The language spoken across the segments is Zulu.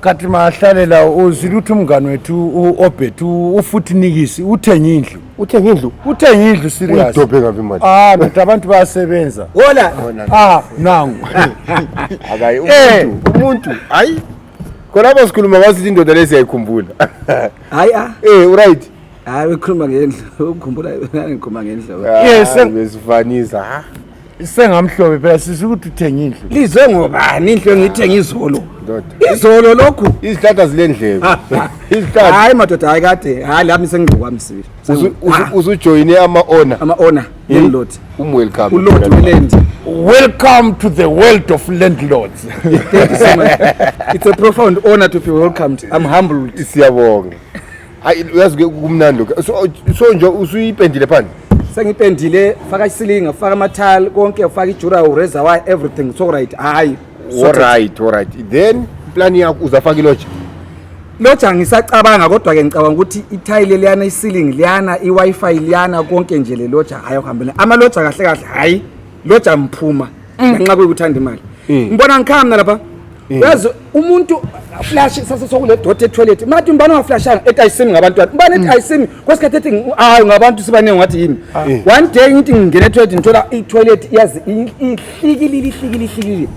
kathi mahlalela uzilutha umngane wethu uObet ufuthi nikisi uthenga indlu serious udobhe ngabe imali nathi abantu bayasebenza hola nangu akayi umuntu hayi khona basikhuluma ngasithi indoda lesiyayikhumbula hayi right hayi ukhuluma ngendlu ukukhumbula ngikhuluma ngendlu yes besifanisa sengamhlobe phela sisukuthi uthenga indlu lizwe ngobani indlu engithenga izolo ndoda izolo lokhu izihlahla zilendlebe izihlahla hayi madoda hayi kade hayi lami sengigqokwami sibili usujoyine ama-owner landlord welcome ulord weland welcome to the world of landlords. thank you so much it's a profound honor to be welcomed. I'm humbled. Siyabonga hayi uyazi kumnandi so nje usuyipendile phandle sengipendile faka isilinga faka amathali konke faka ijura ureza wire everything so right hayi alright then plan yakho uzafaka iloja loja ngisacabanga kodwa ke ngicabanga ukuthi ithile liyana isilingi liyana iWi-Fi liyana konke nje le loja hayi uhambele amaloja kahle hayi loja mphuma ngenxa kokuthanda imali ngibona ngikhamba lapha yazi umuntu flash sasokule dot toilet mathi umbana waflashanga etayisimi ngabantwana umbana etayisimi kwesikhathi ethi hayi ngabantu sibaningi ngathi yini one day ngithi ngingena toilet ngithola i-toilet yazi ihlikili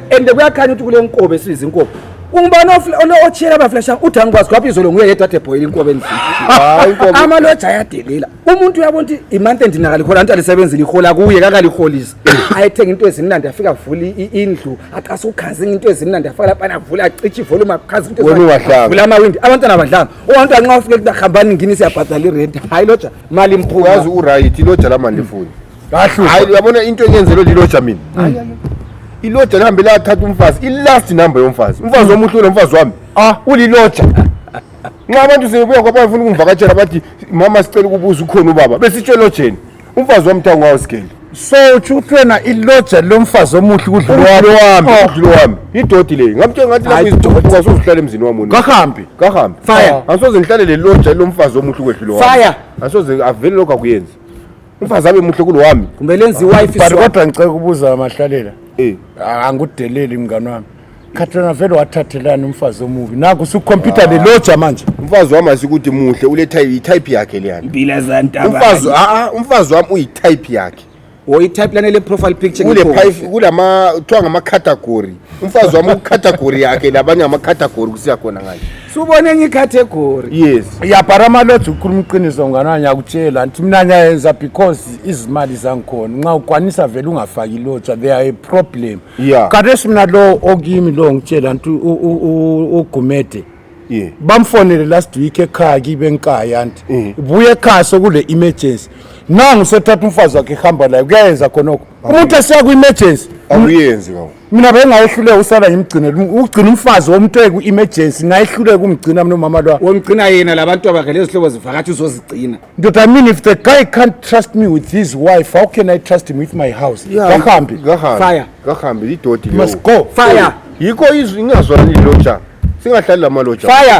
ende kuyakhanya ukuthi kule nkobe esiza inkobe umbana ochela abaflashanga uthi angikwazi kwaphi izolo nguye yedwa athe boil inkobe endlini amaloja ayadelela umuntu uyabona ukuthi imonth endinakali khona into alisebenzile ihola kuye kakaliholisa ayethenga into ezinandi afika vula indlu aqasa ukhazinga into ezinandi afaka lapha avula acithi volume akhazinga into ezinandi vula amawindi abantwana abadlanga umuntu anxa ufike kuhambani ngini siyabhadala irent hayi loja mali imphuma yazi uright iloja lamanje lifuni kahle hayi uyabona into engenzelo liloja mina iloja lihambe lathatha umfazi ilast number yomfazi umfazi omuhle nomfazi wami uliloja nxa abantu sebuya kwaba bafuna ukungivakatshela bathi mama sicela ukubuza ukhona ubaba besitshe lojeni umfazi wami thangu ngawasikele so uthwena iloja lomfazi omuhle udlo wami idoti le ngamtshela ngathi lapho izidoti kwasozihlala emzini wami kahambi fire asoze ngihlale le loja lomfazi omuhle kwedlula wami fire asoze avele lokho akuyenza umfazi abe muhle kulo wami kumbe lenza iWi-Fi kodwa ngicela ukubuza amahlalela angudeleli mngane wami khathana vele wathathelana umfazi omubi naku usukhompyutha leloja manje umfazi wami asikuthi muhle ule type yakhe leyana impila zantaba umfazi wami uyitype yakhe oyitype lana le profile picture kule pipe kulama kuthiwa ngama category umfazi wami ucategory yakhe labanye ama category kusiya khona ngayo subone enye category yes yapharama loja ukhuluma iqiniso ngana nyakutshela nti mina nyayenza because izimali zangikhona nxa ukwanisa vele ungafaki iloja there are a problem kade simna lo okimi lo ngitshela nti ugumede bamfonele last week ekhaya kibe enkaya nti buye ekhaya sokule emergency nangu sethatha umfazi wakhe ehamba la kuyayenza khonoko umuntu esiya ku emergency akuyenzi ngawo mina bengayehluleka usala ngimgcinele ugcina umfazi womuntu eku emergency ngayehluleka umgcina mina nomama lo womgcina yena labantu abakhe lezihlobo zivakathi uzozigcina ndoda I mean if the guy can't trust me with his wife how can I trust him with my house kahambi idoti must go fire yikho ingazwani iloja singahlali lamaloja fire